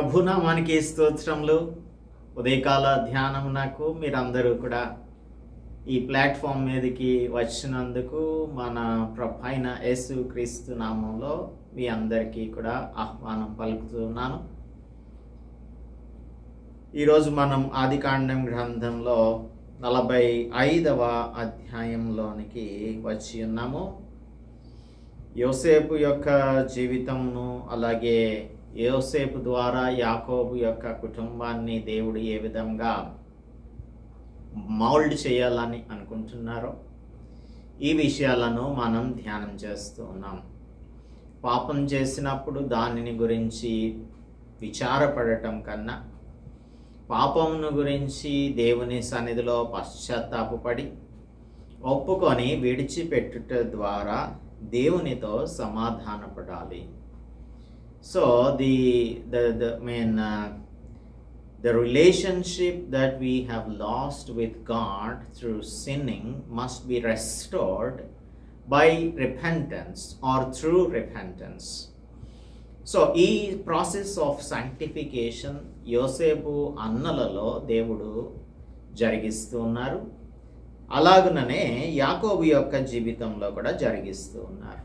ప్రభునామానికి స్తోత్రములు. ఉదయకాల ధ్యానమునకు మీరందరూ కూడా ఈ ప్లాట్ఫామ్ మీదకి వచ్చినందుకు మన ప్రభు అయిన యేసుక్రీస్తు నామంలో మీ అందరికీ కూడా ఆహ్వానం పలుకుతున్నాను. ఈరోజు మనం ఆదికాండం గ్రంథంలో 45వ అధ్యాయంలోనికి వచ్చి ఉన్నాము. యోసేపు యొక్క జీవితమును, అలాగే యోసేపు ద్వారా యాకోబు యొక్క కుటుంబాన్ని దేవుడు ఏ విధంగా మౌల్డ్ చేయాలని అనుకుంటున్నారో ఈ విషయాలను మనం ధ్యానం చేస్తూ ఉన్నాం. పాపం చేసినప్పుడు దానిని గురించి విచారపడటం కన్నా పాపమును గురించి దేవుని సన్నిధిలో పశ్చాత్తాపపడి ఒప్పుకొని విడిచిపెట్టుట ద్వారా దేవునితో సమాధానపడాలి. So the relationship that we have lost with God through sinning must be restored by repentance or through repentance. So ఈ ప్రాసెస్ ఆఫ్ సాంక్టిఫికేషన్ యోసేపు అన్నలలో దేవుడు జరిగిస్తూ ఉన్నారు. అలాగుననే యాకోబు యొక్క జీవితంలో కూడా జరిగిస్తూ ఉన్నారు.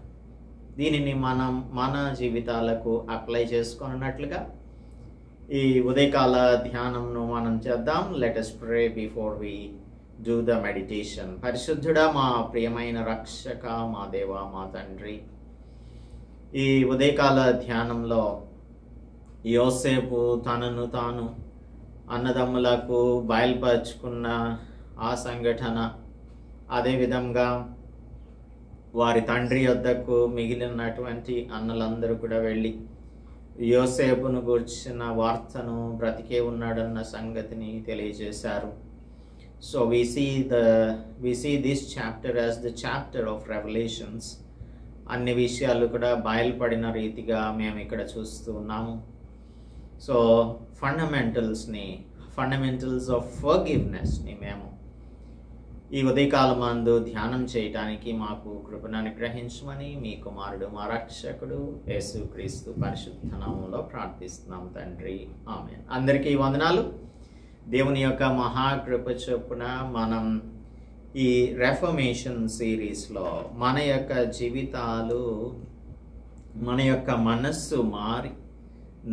దీనిని మనం మన జీవితాలకు అప్లై చేసుకున్నట్లుగా ఈ ఉదయకాల ధ్యానంను మనం చేద్దాం. Let us pray before we do the meditation. పరిశుద్ధుడా, మా ప్రియమైన రక్షక, మా దేవ, మా తండ్రి, ఈ ఉదయకాల ధ్యానంలో యోసేపు తనను తాను అన్నదమ్ములకు బయలుపరుచుకున్న ఆ సంఘటన, అదేవిధంగా వారి తండ్రి వద్దకు మిగిలినటువంటి అన్నలందరూ కూడా వెళ్ళి యోసేపును గూర్చిన వార్తను బ్రతికే ఉన్నాడన్న సంగతిని తెలియజేశారు. So we see this chapter as the chapter of revelations. అన్ని విషయాలు కూడా బయలుపడిన రీతిగా మేము ఇక్కడ చూస్తూ ఉన్నాము. సో ఫండమెంటల్స్ ఆఫ్ ఫర్గివ్నెస్ని మేము ఈ ఉదయకాలమందు ధ్యానం చేయటానికి మాకు కృపను అనుగ్రహించమని మీ కుమారుడు, మా రక్షకుడు యేసుక్రీస్తు పరిశుద్ధ నామములో ప్రార్థిస్తున్నాం తండ్రి, ఆమేన్. అందరికీ వందనాలు. దేవుని యొక్క మహాకృప చొప్పున మనం ఈ రెఫర్మేషన్ సిరీస్లో మన యొక్క జీవితాలు, మన యొక్క మనస్సు మారి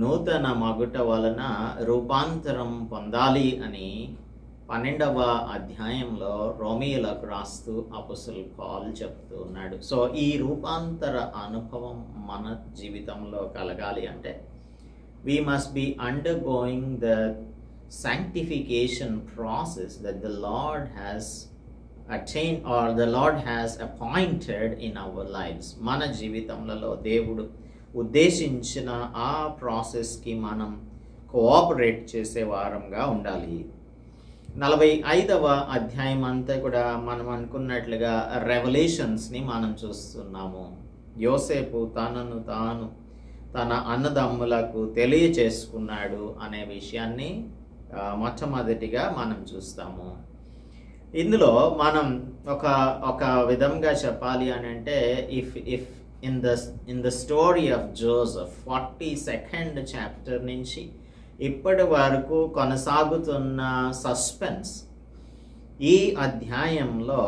నూతన మగుట వలన రూపాంతరం పొందాలి అని 12వ అధ్యాయంలో రోమీయులకు రాస్తూ అపోస్తలుడు పౌలు చెప్తూ ఉన్నాడు. సో ఈ రూపాంతర అనుభవం మన జీవితంలో కలగాలి అంటే we must be undergoing the sanctification process that the Lord has attained or the Lord has appointed in our lives. మన జీవితంలో దేవుడు ఉద్దేశించిన ఆ ప్రాసెస్కి మనం కోఆపరేట్ చేసే వారంగా ఉండాలి. 45వ అధ్యాయం అంతా కూడా మనం అనుకున్నట్లుగా రెవల్యూషన్స్ని మనం చూస్తున్నాము. యోసేపు తనను తాను తన అన్నదమ్ములకు తెలియచేసుకున్నాడు అనే విషయాన్ని మొట్టమొదటిగా మనం చూస్తాము. ఇందులో మనం ఒక విధంగా చెప్పాలి అని అంటే if in the story of Joseph 42nd chapter నుంచి ఇప్పటి వరకు కొనసాగుతున్న సస్పెన్స్ ఈ అధ్యాయంలో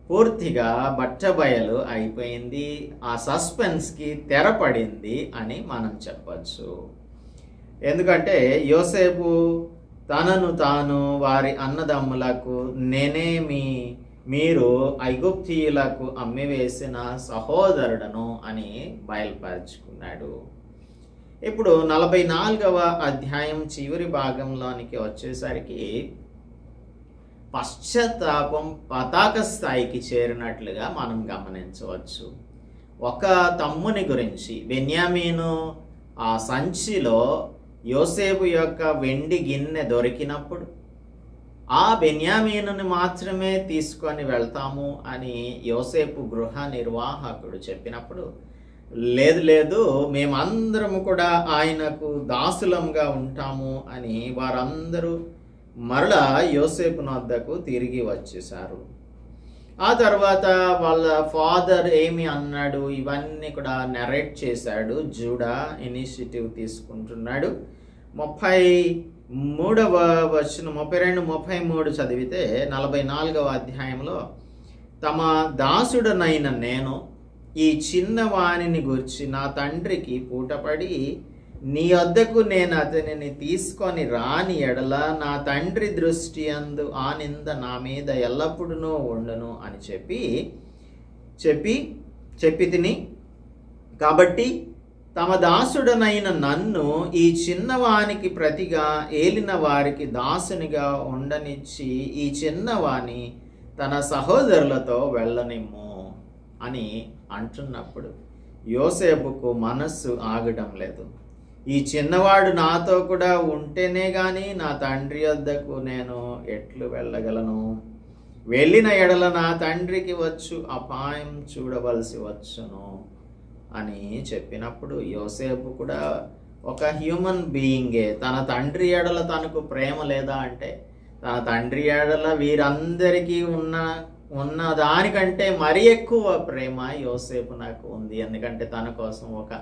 పూర్తిగా బట్టబయలు అయిపోయింది. ఆ సస్పెన్స్కి తెరపడింది అని మనం చెప్పచ్చు. ఎందుకంటే యోసేపు తనను తాను వారి అన్నదమ్ములకు మీరు ఐగుప్తీయులకు అమ్మివేసిన సహోదరుడను అని బయలుపరుచుకున్నాడు. ఇప్పుడు 44వ అధ్యాయం చివరి భాగంలోనికి వచ్చేసరికి పశ్చాత్తాపం పతాక స్థాయికి చేరినట్లుగా మనం గమనించవచ్చు. ఒక తమ్ముని గురించి, బెన్యామీను ఆ సంచిలో యోసేపు యొక్క వెండి గిన్నె దొరికినప్పుడు ఆ బెన్యామీనుని మాత్రమే తీసుకొని వెళ్తాము అని యోసేపు గృహ నిర్వాహకుడు చెప్పినప్పుడు, లేదు మేమందరము కూడా ఆయనకు దాసులంగా ఉంటాము అని వారందరూ మరలా యోసేపు వద్దకు తిరిగి వచ్చేశారు. ఆ తర్వాత వాళ్ళ ఫాదర్ ఏమి అన్నాడు ఇవన్నీ కూడా నరేట్ చేశాడు. జూడా ఇనిషియేటివ్ తీసుకుంటున్నాడు. 33వ వచనం 32-33 చదివితే 44వ అధ్యాయంలో, తమ దాసుడనైన నేను ఈ చిన్నవానిని గూర్చి నా తండ్రికి పూటపడి నీ వద్దకు నేను అతనిని తీసుకొని రాని ఎడల నా తండ్రి దృష్టి అందు ఆ నింద నా మీద ఎల్లప్పుడూ ఉండును అని చెప్పి తిని, కాబట్టి తమ దాసుడనైన నన్ను ఈ చిన్నవానికి ప్రతిగా ఏలిన వారికి దాసునిగా ఉండనిచ్చి ఈ చిన్నవాని తన సహోదరులతో వెళ్ళనిమ్ము అని అంటున్నప్పుడు యోసేపుకు మనస్సు ఆగడం లేదు. ఈ చిన్నవాడు నాతో కూడా ఉంటేనే గాని నా తండ్రి వద్దకు నేను ఎట్లు వెళ్ళగలను? వెళ్ళిన ఎడల నా తండ్రికి వచ్చు అపాయం చూడవలసి వచ్చును అని చెప్పినప్పుడు యోసేపు కూడా ఒక హ్యూమన్ బీయింగే. తన తండ్రి ఎడల తనకు ప్రేమ లేదా అంటే, తన తండ్రి ఎడల వీరందరికీ ఉన్న దానికంటే మరి ఎక్కువ ప్రేమ యోసేపు నాకు ఉంది. ఎందుకంటే తన కోసం ఒక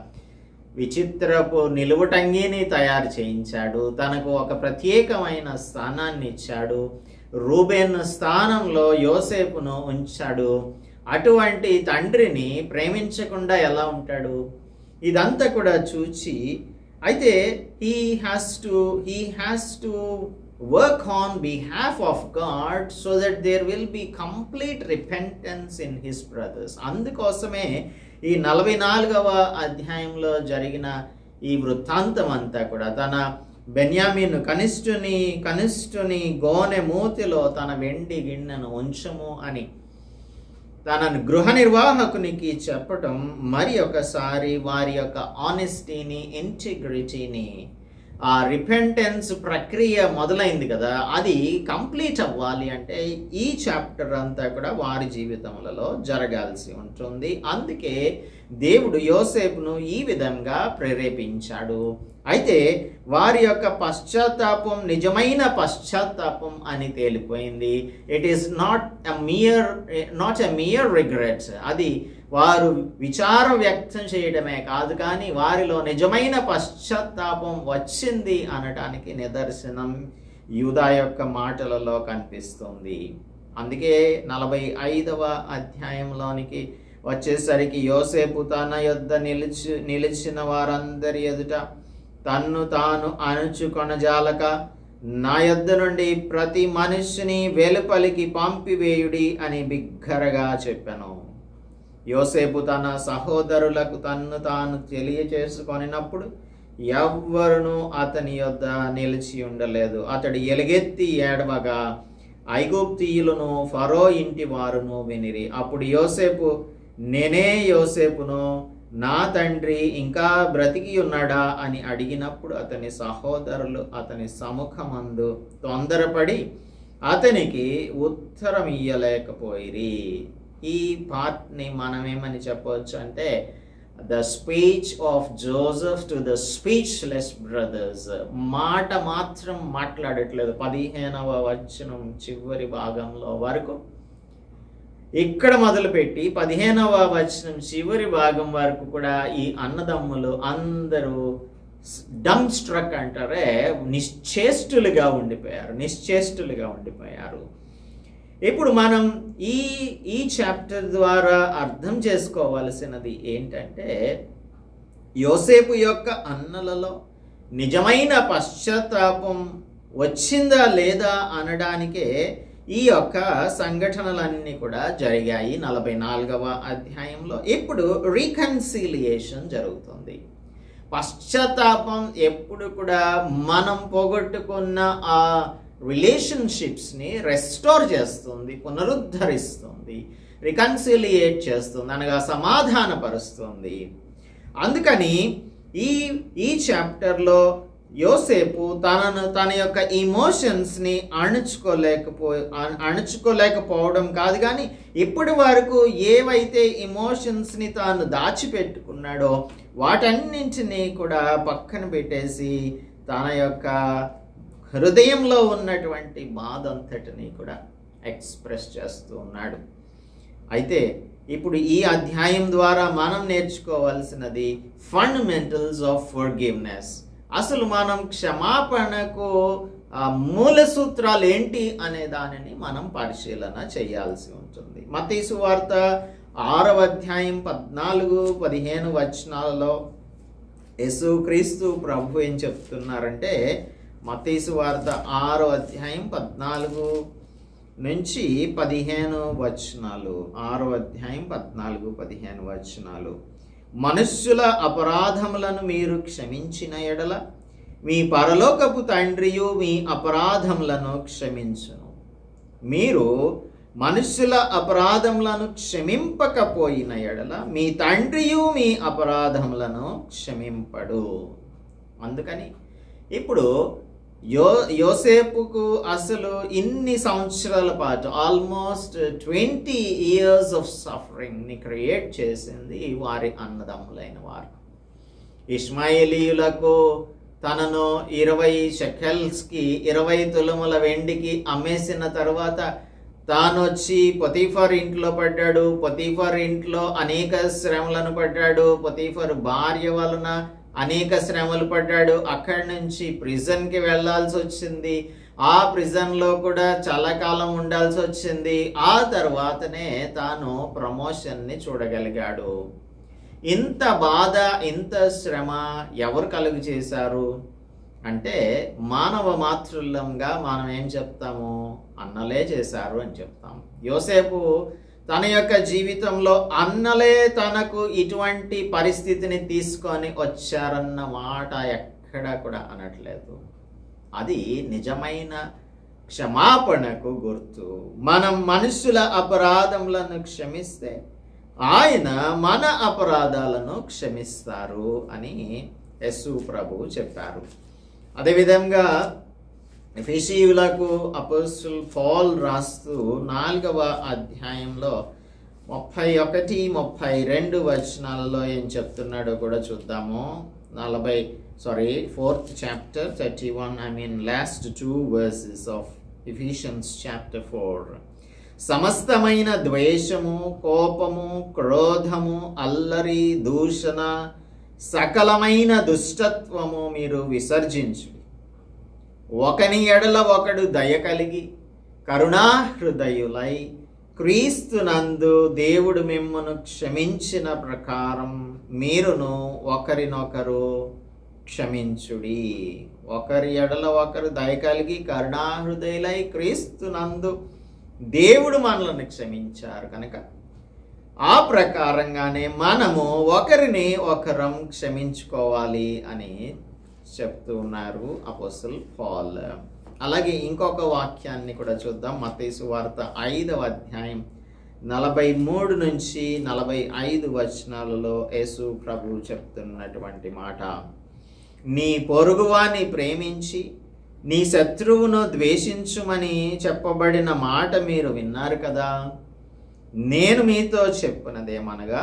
విచిత్రపు నిలువుటంగిని తయారు చేయించాడు, తనకు ఒక ప్రత్యేకమైన స్థానాన్ని ఇచ్చాడు, రూబేన్ స్థానంలో యోసేపును ఉంచాడు. అటువంటి తండ్రిని ప్రేమించకుండా ఎలా ఉంటాడు? ఇదంతా కూడా చూచి, అయితే he has to work on behalf of God so that there will be complete repentance in his brothers. అందుకోసమే ఈ 44వ అధ్యాయంలో జరిగిన ఈ వృత్తాంతం అంతా కూడా, తన బెన్యామీను కనిష్ఠుని గోనె మూతిలో తన వెండి గిన్నెను ఉంచము అని తన గృహ నిర్వాహకునికి చెప్పటం మరి ఒకసారి వారి యొక్క ఆనెస్టీని, ఇంటిగ్రిటీని, ఆ రిపెంటెన్స్ ప్రక్రియ మొదలైంది కదా, అది కంప్లీట్ అవ్వాలి అంటే ఈ చాప్టర్ అంతా కూడా వారి జీవితములలో జరగాల్సి ఉంటుంది. అందుకే దేవుడు యోసేపును ఈ విధంగా ప్రేరేపించాడు. అయితే వారి యొక్క పశ్చాత్తాపం నిజమైన పశ్చాత్తాపం అని తేలిపోయింది. It is not a mere regrets. అది వారు విచారం వ్యక్తం చేయడమే కాదు, కానీ వారిలో నిజమైన పశ్చాత్తాపం వచ్చింది అనడానికి నిదర్శనం యూదా యొక్క మాటలలో కనిపిస్తుంది. అందుకే 45వ అధ్యాయంలోనికి వచ్చేసరికి యోసేపు తన యొద్ద నిలిచిన వారందరి ఎదుట తన్ను తాను అణుచుకొనజాలక, నా యొద్ద నుండి ప్రతి మనిషిని వెలుపలికి పంపివేయుడి అని బిగ్గరగా చెప్పాను. యోసేపు తన సహోదరులకు తన్ను తాను తెలియచేసుకొనినప్పుడు ఎవ్వరును అతని యొద్ద నిలిచి ఉండలేదు. అతడు ఎలుగెత్తి ఏడవగా ఐగుప్తీయులను ఫరో ఇంటి వారును వినిరి. అప్పుడు యోసేపు, నేనే యోసేపును, నా తండ్రి ఇంకా బ్రతికి ఉన్నాడా అని అడిగినప్పుడు అతని సహోదరులు అతని సముఖమందు తొందరపడి అతనికి ఉత్తరం ఇయ్యలేకపోయిరి. ఈ పార్ట్ని మనం ఏమని చెప్పవచ్చు అంటే, the speech of Joseph to the speechless brothers. మాట మాత్రం మాట్లాడట్లేదు. 15వ వచనం చివరి భాగంలో వరకు, ఇక్కడ మొదలుపెట్టి 15వ వచనం చివరి భాగం వరకు కూడా ఈ అన్నదమ్ములు అందరూ డమ్ స్ట్రక్ అంటారే, నిశ్చేష్టులుగా ఉండిపోయారు. ఇప్పుడు మనం ఈ చాప్టర్ ద్వారా అర్థం చేసుకోవాల్సినది ఏంటంటే, యోసేపు యొక్క అన్నలలో నిజమైన పశ్చాత్తాపం వచ్చిందా లేదా అనడానికే ఈ యొక్క సంఘటనలన్నీ కూడా జరిగాయి 44వ అధ్యాయంలో. ఇప్పుడు రీకన్సిలియేషన్ జరుగుతుంది. పశ్చాత్తాపం ఎప్పుడు కూడా మనం పోగొట్టుకున్న ఆ రిలేషన్షిప్స్ని రెస్టోర్ చేస్తుంది, పునరుద్ధరిస్తుంది, రికన్సిలియేట్ చేస్తుంది, అనగా సమాధానపరుస్తుంది. అందుకని ఈ చాప్టర్లో యోసేపు తన యొక్క ఇమోషన్స్ని అణుచుకోలేకపోవడం కాదు, కానీ ఇప్పటి వరకు ఏవైతే ఇమోషన్స్ని తాను దాచిపెట్టుకున్నాడో వాటన్నింటినీ కూడా పక్కన పెట్టేసి తన యొక్క హృదయంలో ఉన్నటువంటి బాధ అంతటిని కూడా ఎక్స్ప్రెస్ చేస్తూ ఉన్నాడు. అయితే ఇప్పుడు ఈ అధ్యాయం ద్వారా మనం నేర్చుకోవాల్సినది ఫండమెంటల్స్ ఆఫ్ ఫర్గివ్నెస్. అసలు మనం క్షమాపణకు మూల సూత్రాలు ఏంటి అనే దానిని మనం పరిశీలన చేయాల్సి ఉంటుంది. మత్తయి సువార్త 6వ అధ్యాయం 14-15 వచనాలలో యేసుక్రీస్తు ప్రభు ఏం చెప్తున్నారంటే, మత్తయి సువార్త 6వ అధ్యాయం 14-15 వచనాలు. 6వ అధ్యాయం 14-15 వచనాలు. మనుష్యుల అపరాధములను మీరు క్షమించిన ఎడల మీ పరలోకపు తండ్రియు మీ అపరాధములను క్షమించును. మీరు మనుష్యుల అపరాధములను క్షమింపకపోయిన ఎడల మీ తండ్రియు మీ అపరాధములను క్షమింపడు. అందుకని ఇప్పుడు యోసేపుకు అసలు ఇన్ని సంవత్సరాల పాటు ఆల్మోస్ట్ 20 years ఆఫ్ సఫరింగ్ ని క్రియేట్ చేసింది వారి అన్నదమ్ములైన వారు. ఇష్మాయేలీయులకు తనను 20 షెకెల్స్కి 20 తులముల వెండికి అమ్మేసిన తర్వాత తాను వచ్చి పొతీఫర్ ఇంట్లో పడ్డాడు. పొతీఫర్ ఇంట్లో అనేక శ్రమలను పడ్డాడు. పొతీఫర్ భార్య వలన అనేక శ్రమలు పడ్డాడు. అక్కడి నుంచి ప్రిజన్కి వెళ్ళాల్సి వచ్చింది. ఆ ప్రిజన్లో కూడా చాలా కాలం ఉండాల్సి వచ్చింది. ఆ తర్వాతనే తాను ప్రమోషన్ని చూడగలిగాడు. ఇంత బాధ, ఇంత శ్రమ ఎవరు కలుగు చేశారు అంటే మానవ మాతృల్యంగా మనం ఏం చెప్తాము? అన్నలే చేశారు అని చెప్తాం. యోసేపు తన యొక్క జీవితంలో అన్నలే తనకు ఇటువంటి పరిస్థితిని తీసుకొని వచ్చారన్న మాట ఎక్కడా కూడా అనట్లేదు. అది నిజమైన క్షమాపణకు గుర్తు. మనం మనుషుల అపరాధములను క్షమిస్తే ఆయన మన అపరాధాలను క్షమిస్తారు అని యేసు ప్రభువు చెప్పారు. అదేవిధంగా ఎఫెసీయులకు అపోస్తలుడు పౌలు రాస్తూ 4వ అధ్యాయంలో 31-32 వచనాలలో ఏం చెప్తున్నాడో కూడా చూద్దాము. 4th chapter 31, last 2 verses of Ephesians chapter 4. సమస్తమైన ద్వేషము, కోపము, క్రోధము, అల్లరి, దూషణ, సకలమైన దుష్టత్వము మీరు విసర్జించు. ఒకని ఎడల ఒకడు దయ కలిగి కరుణాహృదయులై క్రీస్తునందు దేవుడు మిమ్మును క్షమించిన ప్రకారం మీరును ఒకరినొకరు క్షమించుడి. ఒకరి ఎడల ఒకరు దయ కలిగి కరుణాహృదయులై క్రీస్తునందు దేవుడు మనల్ని క్షమించారు కనుక ఆ ప్రకారంగానే మనము ఒకరిని ఒకరం క్షమించుకోవాలి అని చెప్తూ ఉన్నారు అపోస్తలుడు పౌలు. అలాగే ఇంకొక వాక్యాన్ని కూడా చూద్దాం. మత్తయి సువార్త 5వ అధ్యాయం 43-45 వచనాలలో యేసు ప్రభువు చెప్తున్నటువంటి మాట, నీ పొరుగువాని ప్రేమించి నీ శత్రువును ద్వేషించుమని చెప్పబడిన మాట మీరు విన్నారు కదా. నేను మీతో చెప్పునదేమనగా,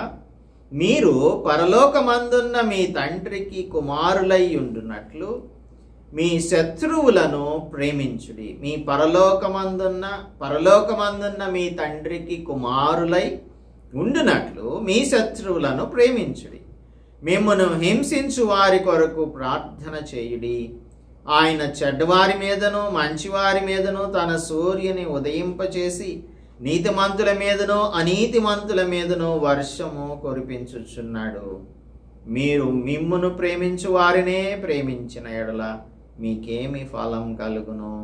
మీరు పరలోకమందున్న మీ తండ్రికి కుమారులై ఉండునట్లు మీ శత్రువులను ప్రేమించుడి. మీ పరలోకమందున్న మీ తండ్రికి కుమారులై ఉండునట్లు మీ శత్రువులను ప్రేమించుడి. మిమ్మును హింసించు వారి కొరకు ప్రార్థన చేయుడి. ఆయన చెడ్డవారి మీదను మంచివారి మీదను తన సూర్యుని ఉదయింపచేసి నీతిమంతుల మీదను అనీతిమంతుల మీదను వర్షము కురిపించుచున్నాడు. మీరు మిమ్మును ప్రేమించు వారినే ప్రేమించిన ఎడల మీకేమి ఫలం కలుగును?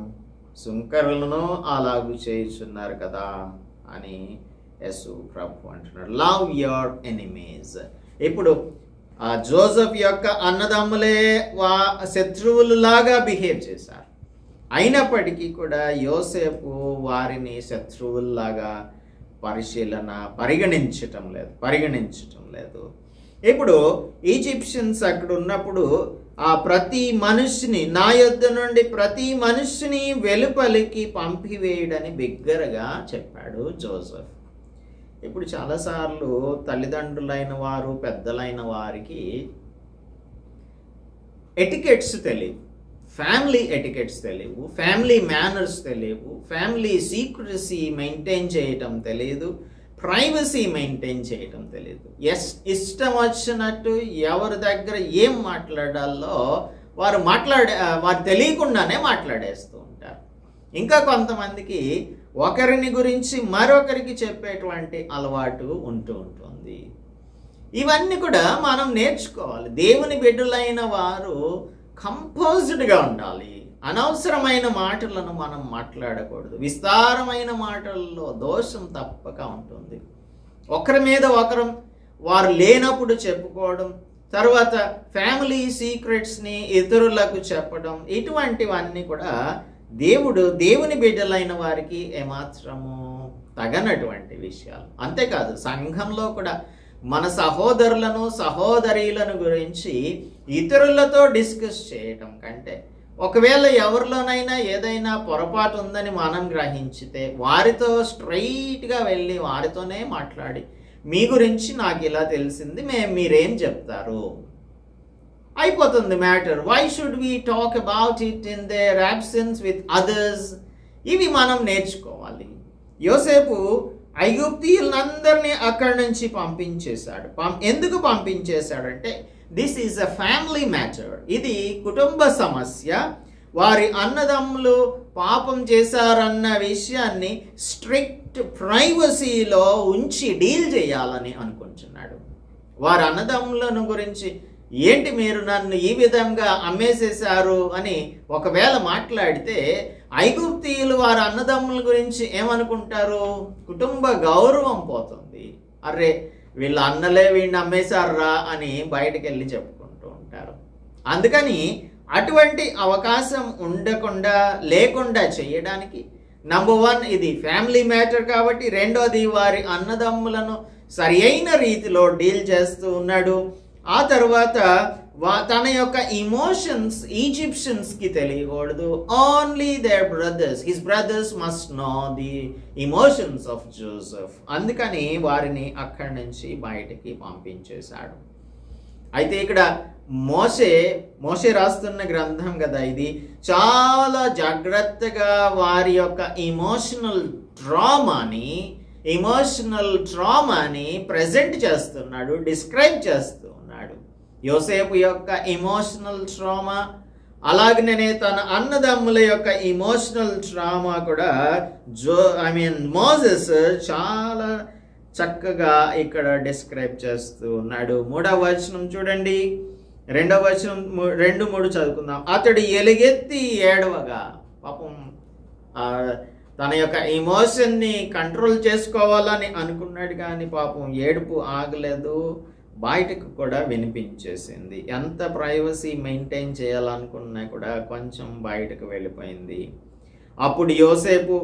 సుంకరులను అలాగు చేయుచున్నారు కదా అని యేసు ప్రభు అంటున్నాడు. Love your enemies. ఇప్పుడు జోసెఫ్ యొక్క అన్నదమ్ములే శత్రువులులాగా బిహేవ్ చేశారు. అయినప్పటికీ కూడా యోసేపు వారిని శత్రువుల్లాగా పరిగణించటం లేదు. ఇప్పుడు ఈజిప్షియన్స్ అక్కడ ఉన్నప్పుడు ఆ ప్రతి మనుషుని, నా యొద్ద నుండి ప్రతి మనుషుని వెలుపలికి పంపివేయడని బిగ్గరగా చెప్పాడు జోసెఫ్. ఇప్పుడు చాలాసార్లు తల్లిదండ్రులైన వారు, పెద్దలైన వారికి ఎటికెట్స్ తెలియవు, ఫ్యామిలీ ఎటికెట్స్ తెలియవు, ఫ్యామిలీ మేనర్స్ తెలియవు, ఫ్యామిలీ సీక్రెసీ మెయింటైన్ చేయటం తెలియదు, ప్రైవసీ మెయింటైన్ చేయటం తెలియదు. ఇష్టం వచ్చినట్టు ఎవరి దగ్గర ఏం మాట్లాడాలో వారు తెలియకుండానే మాట్లాడేస్తూ ఉంటారు. ఇంకా కొంతమందికి ఒకరిని గురించి మరొకరికి చెప్పేటువంటి అలవాటు ఉంటూ ఉంటుంది. ఇవన్నీ కూడా మనం నేర్చుకోవాలి. దేవుని బిడ్డలైన వారు కంపోజ్డ్గా ఉండాలి. అనవసరమైన మాటలను మనం మాట్లాడకూడదు. విస్తారమైన మాటల్లో దోషం తప్పక ఉంటుంది. ఒకరి మీద ఒకరు వారు లేనప్పుడు చెప్పుకోవడం, తర్వాత ఫ్యామిలీ సీక్రెట్స్ని ఇతరులకు చెప్పడం, ఇటువంటివన్నీ కూడా దేవుని బిడ్డలైన వారికి ఏమాత్రము తగనటువంటి విషయాలు. అంతేకాదు, సంఘంలో కూడా మన సహోదరులను సహోదరీలను గురించి ఇతరులతో డిస్కస్ చేయటం కంటే, ఒకవేళ ఎవరిలోనైనా ఏదైనా పొరపాటు ఉందని మనం గ్రహించితే వారితో స్ట్రైట్గా వెళ్ళి వారితోనే మాట్లాడి, మీ గురించి నాకు ఇలా తెలిసింది, మీరేం చెప్తారు, అయిపోతుంది matter. Why should we talk about it in their absence with others? ఇవి మనం నేర్చుకోవాలి. యోసేపు ఐగుప్తీయులందరినీ అక్కడి నుంచి పంపించేశాడు. ఎందుకు పంపించేశాడంటే, this is a family matter. ఇది కుటుంబ సమస్య. వారి అన్నదమ్ములు పాపం చేశారన్న విషయాన్ని స్ట్రిక్ట్ ప్రైవసీలో ఉంచి డీల్ చేయాలని అనుకుంటున్నాడు. వారి అన్నదమ్ములను గురించి, ఏంటి మీరు నన్ను ఈ విధంగా అమ్మేసేశారు అని ఒకవేళ మాట్లాడితే, ఐగుప్తీయులు వారి అన్నదమ్ముల గురించి ఏమనుకుంటారు? కుటుంబ గౌరవం పోతుంది. అరే, వీళ్ళ అన్నలే వీడిని అమ్మేశారా అని బయటకు వెళ్ళి చెప్పుకుంటూ ఉంటారు. అందుకని అటువంటి అవకాశం లేకుండా చేయడానికి, నంబర్ 1 ఇది ఫ్యామిలీ మ్యాటర్ కాబట్టి, రెండోది వారి అన్నదమ్ములను సరి అయిన రీతిలో డీల్ చేస్తూ ఉన్నాడు. ఆ తర్వాత తన యొక్క ఇమోషన్స్ ఈజిప్షియన్స్కి తెలియకూడదు. Only their brothers, his brothers must know the emotions of Joseph. అందుకని వారిని అక్కడి నుంచి బయటికి పంపించేశాడు. అయితే ఇక్కడ మోషే రాస్తున్న గ్రంథం కదా ఇది, చాలా జాగ్రత్తగా వారి యొక్క ఇమోషనల్ ట్రామాని ప్రెజెంట్ చేస్తున్నాడు, డిస్క్రైబ్ చేస్తూ ఉన్నాడు. యోసేపు యొక్క ఇమోషనల్ ట్రామా, అలాగనే తన అన్నదమ్ముల యొక్క ఇమోషనల్ ట్రామా కూడా మోసెస్ చాలా చక్కగా ఇక్కడ డిస్క్రైబ్ చేస్తూ ఉన్నాడు. 3వ వచనం చూడండి, 2వ వచనం 2-3 చదువుకుందాం. అతడు ఎలుగెత్తి ఏడవగా, పాపం తన యొక్క ఎమోషన్ని కంట్రోల్ చేసుకోవాలని అనుకున్నాడు, కానీ పాపం ఏడుపు ఆగలేదు, బయటకు కూడా వినిపించేసింది. ఎంత ప్రైవసీ మెయింటైన్ చేయాలనుకున్నా కూడా కొంచెం బయటకు వెళ్ళిపోయింది. అప్పుడు యోసేపు,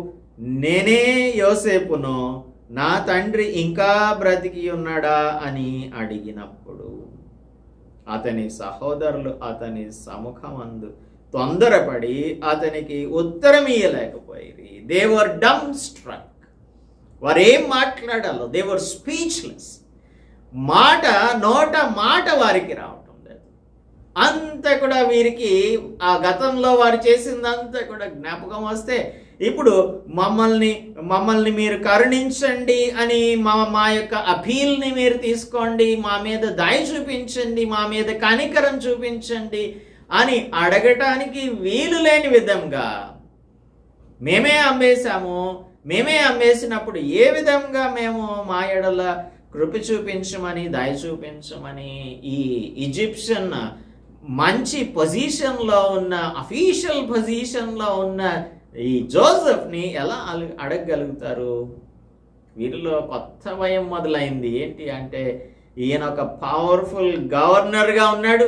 నేనే యోసేపును, నా తండ్రి ఇంకా బ్రతికి ఉన్నాడా అని అడిగినప్పుడు అతని సహోదరులు అతని సముఖమందు తొందరపడి అతనికి ఉత్తరం ఇయ్యలేకపోయి. They were dumb struck. వారేం మాట్లాడాలో, దే వర్ స్పీచ్లెస్. నోట మాట వారికి రావటం లేదు. అంతా కూడా వీరికి ఆ గతంలో వారు చేసిందంతా కూడా జ్ఞాపకం వస్తే, ఇప్పుడు మమ్మల్ని మీరు కరుణించండి అని మా యొక్క అపీల్ని మీరు తీసుకోండి, మా మీద దయ చూపించండి, మా మీద కనికరం చూపించండి అని అడగటానికి వీలు లేని విధంగా, మేమే అమ్మేసినప్పుడు ఏ విధంగా మేము మా ఎడల కృప చూపించమని, దయ చూపించమని ఈ ఈజిప్షియన్ మంచి పొజిషన్లో ఉన్న, అఫీషియల్ పొజిషన్లో ఉన్న ఈ జోసెఫ్ని ఎలా అడగగలుగుతారు? వీరిలో కొత్త భయం మొదలైంది. ఏంటి అంటే, ఈయన ఒక పవర్ఫుల్ గవర్నర్గా ఉన్నాడు,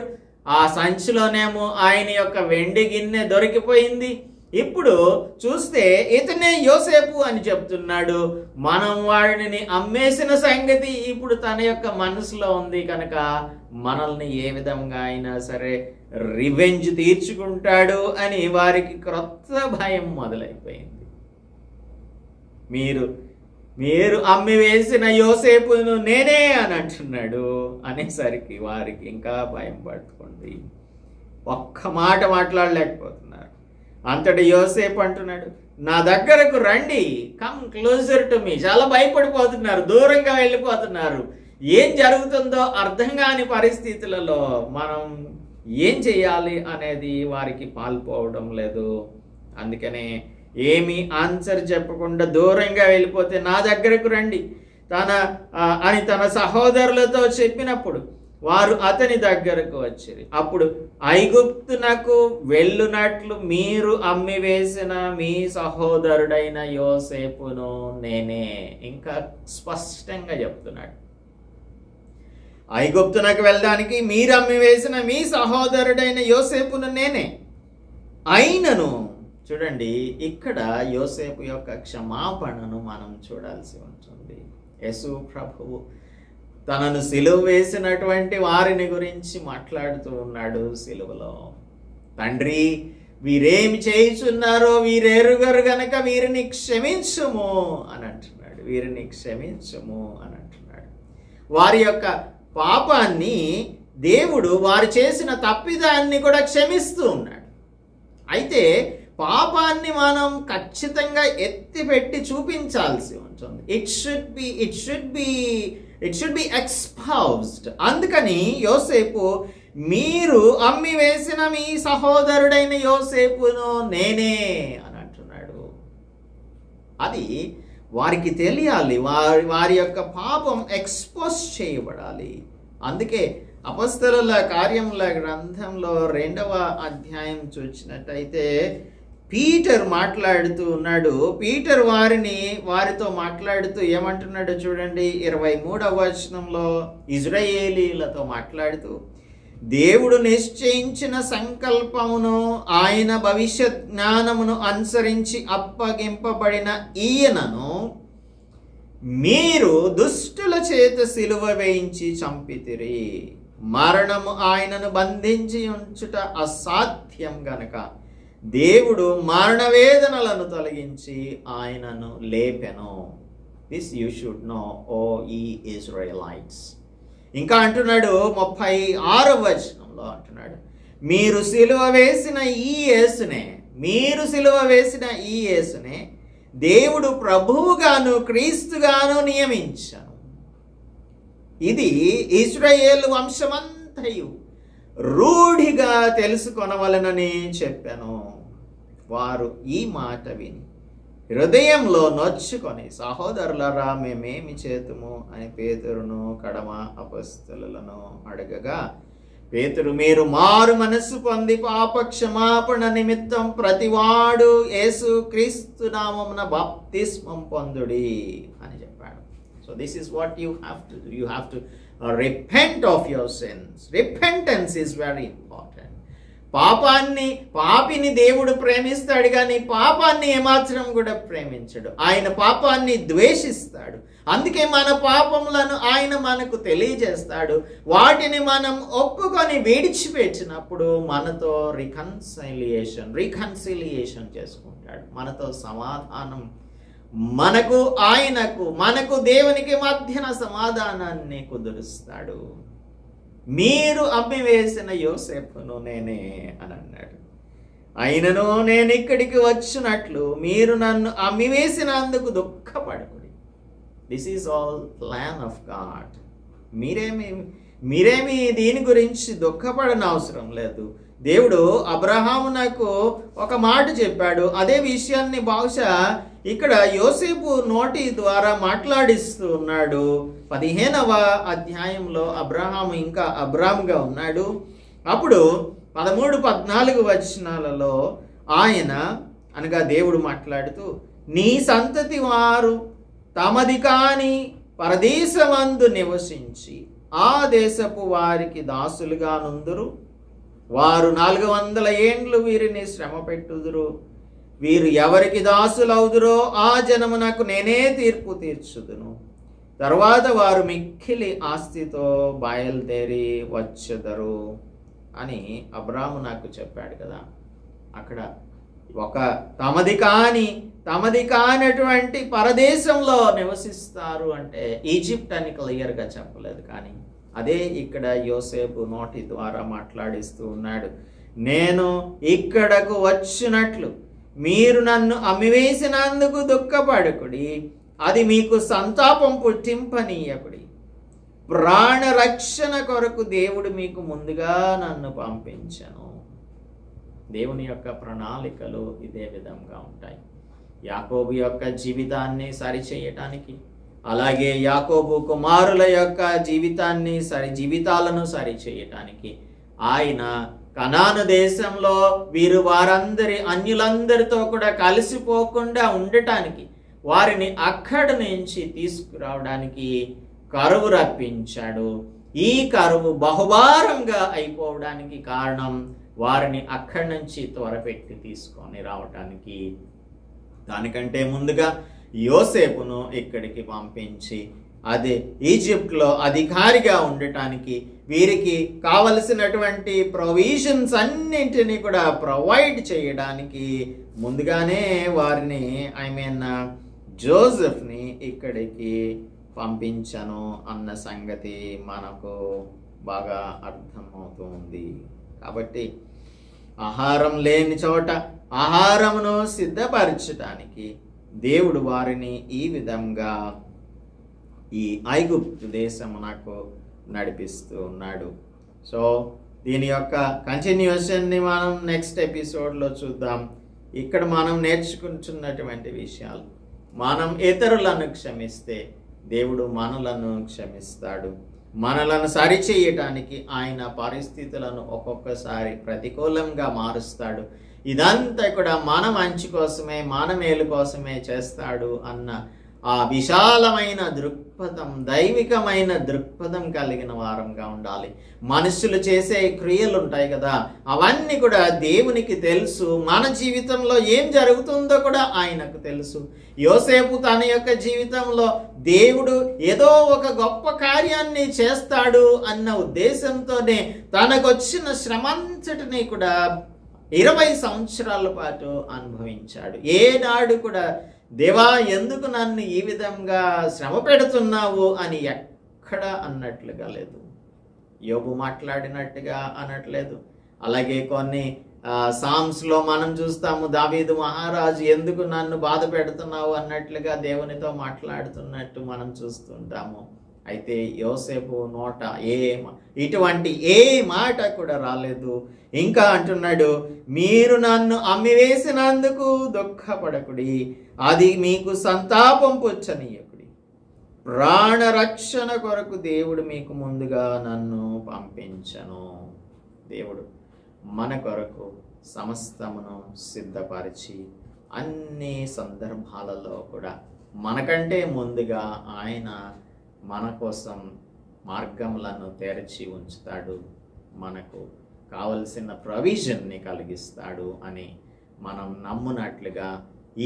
ఆ సంచిలోనేమో ఆయన యొక్క వెండి గిన్నె దొరికిపోయింది. ఇప్పుడు చూస్తే ఇతనే యోసేపు అని చెప్తున్నాడు. మనం వాడిని అమ్మేసిన సంగతి ఇప్పుడు తన యొక్క మనసులో ఉంది కనుక మనల్ని ఏ విధంగా అయినా సరే రివెంజ్ తీర్చుకుంటాడు అని వారికి క్రొత్త భయం మొదలైపోయింది. మీరు అమ్మి వేసిన యోసేపును నేనే అని అంటున్నాడు అనేసరికి వారికి ఇంకా భయం పట్టుకుంది. ఒక్క మాట మాట్లాడలేకపోతున్నారు. అంతటి యోసేపు అంటున్నాడు, నా దగ్గరకు రండి, కమ్ క్లోజర్ టు మీ. చాలా భయపడిపోతున్నారు, దూరంగా వెళ్ళిపోతున్నారు. ఏం జరుగుతుందో అర్థం కాని పరిస్థితులలో మనం ఏం చేయాలి అనేది వారికి పాల్పోవడం లేదు. అందుకనే ఏమి ఆన్సర్ చెప్పకుండా దూరంగా వెళ్ళిపోతే నా దగ్గరకు రండి అని తన సహోదరులతో చెప్పినప్పుడు వారు అతని దగ్గరకు వచ్చారు. అప్పుడు ఐగుప్తునకు వెళ్ళునట్లు మీరు అమ్మివేసిన మీ సహోదరుడైన యోసేపును నేనే. ఇంకా స్పష్టంగా చెప్తున్నాడు, ఐగుప్తునకు వెళ్ళడానికి మీరు అమ్మివేసిన మీ సహోదరుడైన యోసేపును నేనే. అయినను చూడండి, ఇక్కడ యోసేపు యొక్క క్షమాపణను మనం చూడాల్సి ఉంటుంది. యేసు ప్రభువు తనను సిలువ వేసినటువంటి వారిని గురించి మాట్లాడుతూ ఉన్నాడు సిలువలో. తండ్రి, వీరేమి చేయుచున్నారో వీరెరుగరు గనక వీరిని క్షమించుము అని అంటున్నాడు. వీరిని క్షమించుము అని అంటున్నాడు. వారి యొక్క పాపాన్ని దేవుడు వారు చేసిన తప్పిదాన్ని కూడా క్షమిస్తూ ఉన్నాడు. అయితే పాపాన్ని మనం ఖచ్చితంగా ఎత్తిపెట్టి చూపించాల్సి ఉంటుంది. It should be exposed. అందుకని యోసేపు, మీరు అమ్మి వేసిన మీ సహోదరుడైన యోసేపును నేనే అని అంటున్నాడు. అది వారికి తెలియాలి, వారి యొక్క పాపం ఎక్స్పోజ్ చేయబడాలి. అందుకే అపొస్తలుల కార్యముల గ్రంథంలో 2వ అధ్యాయం చూసినట్టయితే పీటర్ మాట్లాడుతూ ఉన్నాడు. పీటర్ వారితో మాట్లాడుతూ ఏమంటున్నాడు చూడండి, 23వ వచనంలో ఇజ్రాయేలీలతో మాట్లాడుతూ, దేవుడు నిశ్చయించిన సంకల్పమును ఆయన భవిష్యత్ జ్ఞానమును అనుసరించి అప్పగింపబడిన ఈయనను మీరు దుష్టుల చేత సిలువ వేయించి చంపితిరి. మరణము ఆయనను బంధించి ఉంచుట అసాధ్యం గనక దేవుడు మరణ వేదనలను తొలగించి ఆయనను లేపెను. దిస్ యూ షుడ్ నో, ఓ ఈ ఇజ్రాయెలైట్స్. ఇంకా అంటున్నాడు 36వ వచనంలో అంటున్నాడు, మీరు సిలువ వేసిన ఈ యేసునే దేవుడు ప్రభువుగాను క్రీస్తుగాను నియమించాను. ఇది ఇశ్రాయేలు వంశమంతయు రూఢిగా తెలుసుకొనవలనని చెప్పాను. వారు ఈ మాట విని హృదయంలో నొచ్చుకొని, సహోదరులరా మేమేమి చేతుము అని పేతురును కడమ అపొస్తలులను అడగగా, పేతురు, మీరు మారు మనస్సు పొంది పాప క్షమాపణ నిమిత్తం ప్రతివాడు యేసు క్రీస్తు నామమున బాప్తిస్మం పొందుడి అని చెప్పాడు. So this is what you have to do. You have to repent of your sins. Repentance is very important. పాపిని దేవుడు ప్రేమిస్తాడు, కానీ పాపాన్ని ఏమాత్రం కూడా ప్రేమించడు. ఆయన పాపాన్ని ద్వేషిస్తాడు. అందుకే మన పాపములను ఆయన మనకు తెలియజేస్తాడు. వాటిని మనం ఒప్పుకొని విడిచిపెట్టినప్పుడు మనతో రికన్సిలియేషన్ చేసుకుంటాడు. మనతో సమాధానం, మనకు దేవునికి మధ్యన సమాధానాన్ని కుదురుస్తాడు. మీరు అమ్మివేసిన యోసేపును నేనే అని అన్నాడు. అయినను నేను ఇక్కడికి వచ్చినట్లు మీరు నన్ను అమ్మివేసినందుకు దుఃఖపడకుడి. This is all plan of God. మీరేమి దీని గురించి దుఃఖపడని అవసరం లేదు. దేవుడు అబ్రహామునకు ఒక మాట చెప్పాడు. అదే విషయాన్ని బహుశా ఇక్కడ యోసేపు నోటి ద్వారా మాట్లాడిస్తూ ఉన్నాడు. 15వ అధ్యాయంలో అబ్రహాము ఇంకా అబ్రామ్గా ఉన్నాడు. అప్పుడు 13-14 వచనాలలో ఆయన అనగా దేవుడు మాట్లాడుతూ, నీ సంతతి వారు తమది కాని పరదేశమందు నివసించి ఆ దేశపు వారికి దాసులుగా నుందురు. వారు 400 ఏండ్లు వీరిని శ్రమ పెట్టుదురు. వీరు ఎవరికి దాసులవుదురో ఆ జనమునకు నేనే తీర్పు తీర్చుదును. తర్వాత వారు మిక్కిలి ఆస్తితో బయలుదేరి వచ్చెదరు అని అబ్రాము నాకు చెప్పాడు కదా. అక్కడ ఒక తమది కానటువంటి పరదేశంలో నివసిస్తారు అంటే ఈజిప్ట్ అని క్లియర్గా చెప్పలేదు, కానీ అదే ఇక్కడ యోసేపు నోటి ద్వారా మాట్లాడిస్తూ ఉన్నాడు. నేను ఇక్కడకు వచ్చినట్లు మీరు నన్ను అమ్మివేసినందుకు దుఃఖపడకుడి, అది మీకు సంతాపం పుట్టింపనీయకుడి. ప్రాణరక్షణ కొరకు దేవుడు మీకు ముందుగా నన్ను పంపించను. దేవుని యొక్క ప్రణాళికలు ఇదే విధంగా ఉంటాయి. యాకోబు యొక్క జీవితాన్ని సరిచేయటానికి, అలాగే యాకోబు కుమారుల యొక్క జీవితాలను సరిచేయటానికి ఆయన కనాను దేశంలో వారందరి అన్యులందరితో కూడా కలిసిపోకుండా ఉండటానికి, వారిని అక్కడి నుంచి తీసుకురావడానికి కరువు రప్పించాడు. ఈ కరువు బహుభారంగా అయిపోవడానికి కారణం వారిని అక్కడి నుంచి త్వరపెట్టి తీసుకొని రావటానికి, దానికంటే ముందుగా యోసేపును ఇక్కడికి పంపించి అదే ఈజిప్ట్లో అధికారిగా ఉండటానికి, వీరికి కావలసినటువంటి ప్రొవిజన్స్ అన్నింటినీ కూడా ప్రొవైడ్ చేయడానికి ముందుగానే వారిని జోసెఫ్ని ఇక్కడికి పంపించను అన్న సంగతి మనకు బాగా అర్థమవుతుంది. కాబట్టి ఆహారం లేని చోట ఆహారమును సిద్ధపరచడానికి దేవుడు వారిని ఈ విధంగా ఈ ఐగుప్తు దేశమునకు నడిపిస్తూ ఉన్నాడు. సో దీని యొక్క కంటిన్యూషన్ని మనం నెక్స్ట్ ఎపిసోడ్లో చూద్దాం. ఇక్కడ మనం నేర్చుకుంటున్నటువంటి విషయాలు, మనం ఇతరులను క్షమిస్తే దేవుడు మనలను క్షమిస్తాడు. మనలను సరిచేయటానికి ఆయన పరిస్థితులను ఒక్కొక్కసారి ప్రతికూలంగా మారుస్తాడు. ఇదంతా కూడా మన మంచి కోసమే, మన మేలు కోసమే చేస్తాడు అన్న ఆ విశాలమైన దృక్పథం, దైవికమైన దృక్పథం కలిగిన వారంగా ఉండాలి. మనుషులు చేసే క్రియలు ఉంటాయి కదా, అవన్నీ కూడా దేవునికి తెలుసు. మన జీవితంలో ఏం జరుగుతుందో కూడా ఆయనకు తెలుసు. యోసేపు తన యొక్క జీవితంలో దేవుడు ఏదో ఒక గొప్ప కార్యాన్ని చేస్తాడు అన్న ఉద్దేశంతోనే తనకొచ్చిన శ్రమంతటిని కూడా 20 సంవత్సరాల పాటు అనుభవించాడు. ఏనాడు కూడా దేవా ఎందుకు నన్ను ఈ విధంగా శ్రమ పెడుతున్నావు అని ఎక్కడ అన్నట్లుగా లేదు. యోబు మాట్లాడినట్టుగా అనట్లేదు. అలాగే కొన్ని సామ్స్లో మనం చూస్తాము, దావీదు మహారాజు ఎందుకు నన్ను బాధ పెడుతున్నావు అన్నట్లుగా దేవునితో మాట్లాడుతున్నట్టు మనం చూస్తుంటాము. అయితే యోసేపు నోట ఇటువంటి ఏ మాట కూడా రాలేదు. ఇంకా అంటున్నాడు, మీరు నన్ను అమ్మివేసినందుకు దుఃఖపడకుడి, అది మీకు సంతాపం పుచ్చనీయకుడి. ప్రాణరక్షణ కొరకు దేవుడు మీకు ముందుగా నన్ను పంపించను. దేవుడు మన కొరకు సమస్తమును సిద్ధపరిచి అన్ని సందర్భాలలో కూడా మనకంటే ముందుగా ఆయన మన కోసం మార్గములను తెరచి ఉంచుతాడు, మనకు కావలసిన ప్రొవిజన్ని కలిగిస్తాడు అని మనం నమ్మునట్లుగా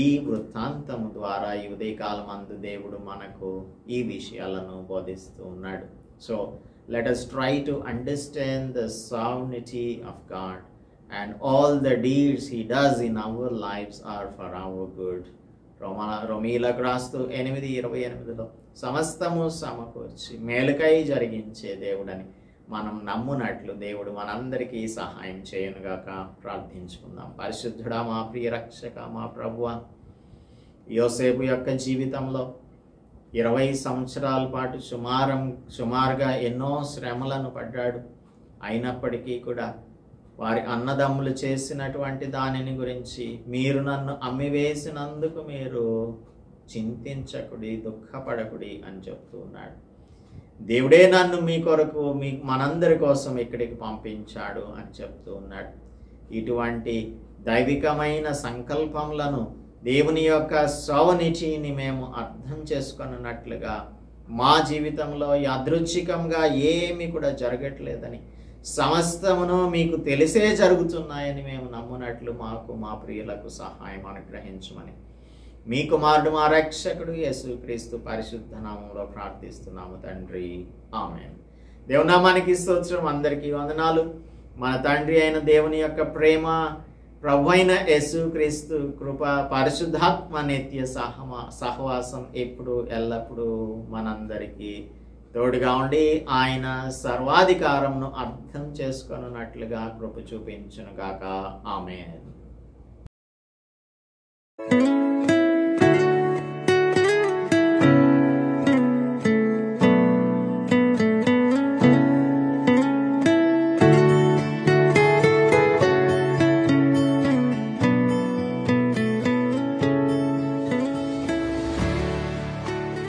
ఈ వృత్తాంతము ద్వారా ఈ ఉదయకాలమందు దేవుడు మనకు ఈ విషయాలను బోధిస్తూ ఉన్నాడు. So let us try to understand the sovereignty of God, and all the deeds he does in our lives are for our good. రోమీలకు రాస్తూ 8:28లో సమస్తము సమకూర్చి మేలుకై జరిగించే దేవుడని మనం నమ్మునట్లు దేవుడు మనందరికీ సహాయం చేయనుగాక. ప్రార్థించుకుందాం. పరిశుద్ధుడా, మా ప్రియ రక్షక, మా ప్రభువా, యోసేపు యొక్క జీవితంలో 20 సంవత్సరాల పాటు సుమారుగా ఎన్నో శ్రమలను పడ్డాడు. అయినప్పటికీ కూడా వారి అన్నదమ్ములు చేసినటువంటి దానిని గురించి, మీరు నన్ను అమ్మివేసినందుకు మీరు చింతించకుడి, దుఃఖపడకుడి అని చెప్తూ ఉన్నాడు. దేవుడే నన్ను మీ కొరకు, మనందరి కోసం ఇక్కడికి పంపించాడు అని చెప్తూ ఉన్నాడు. ఇటువంటి దైవికమైన సంకల్పములను, దేవుని యొక్క సోవనిటీని మేము అర్థం చేసుకున్నట్లుగా మా జీవితంలో యాదృచ్ఛికంగా ఏమి కూడా జరగట్లేదని, సమస్తమును మీకు తెలిసే జరుగుతున్నాయని మేము నమ్మునట్లు మాకు, మా ప్రియులకు సహాయం అనుగ్రహించమని మీ కుమారుడు మా రక్షకుడు యేసుక్రీస్తు పరిశుద్ధ నామములో ప్రార్థిస్తున్నాము తండ్రి, ఆమేన్. దేవునామానికి స్తోత్రం. అందరికీ వందనాలు. మన తండ్రి అయిన దేవుని యొక్క ప్రేమ, ప్రభు అయిన యేసుక్రీస్తు కృప, పరిశుద్ధాత్మ నిత్య సహవాసం ఎప్పుడు ఎల్లప్పుడూ మనందరికీ తోడుగా ఉండి ఆయన సర్వాధికారంను అర్థం చేసుకొనున్నట్లుగా కృప చూపించునుగాక. ఆమేన్.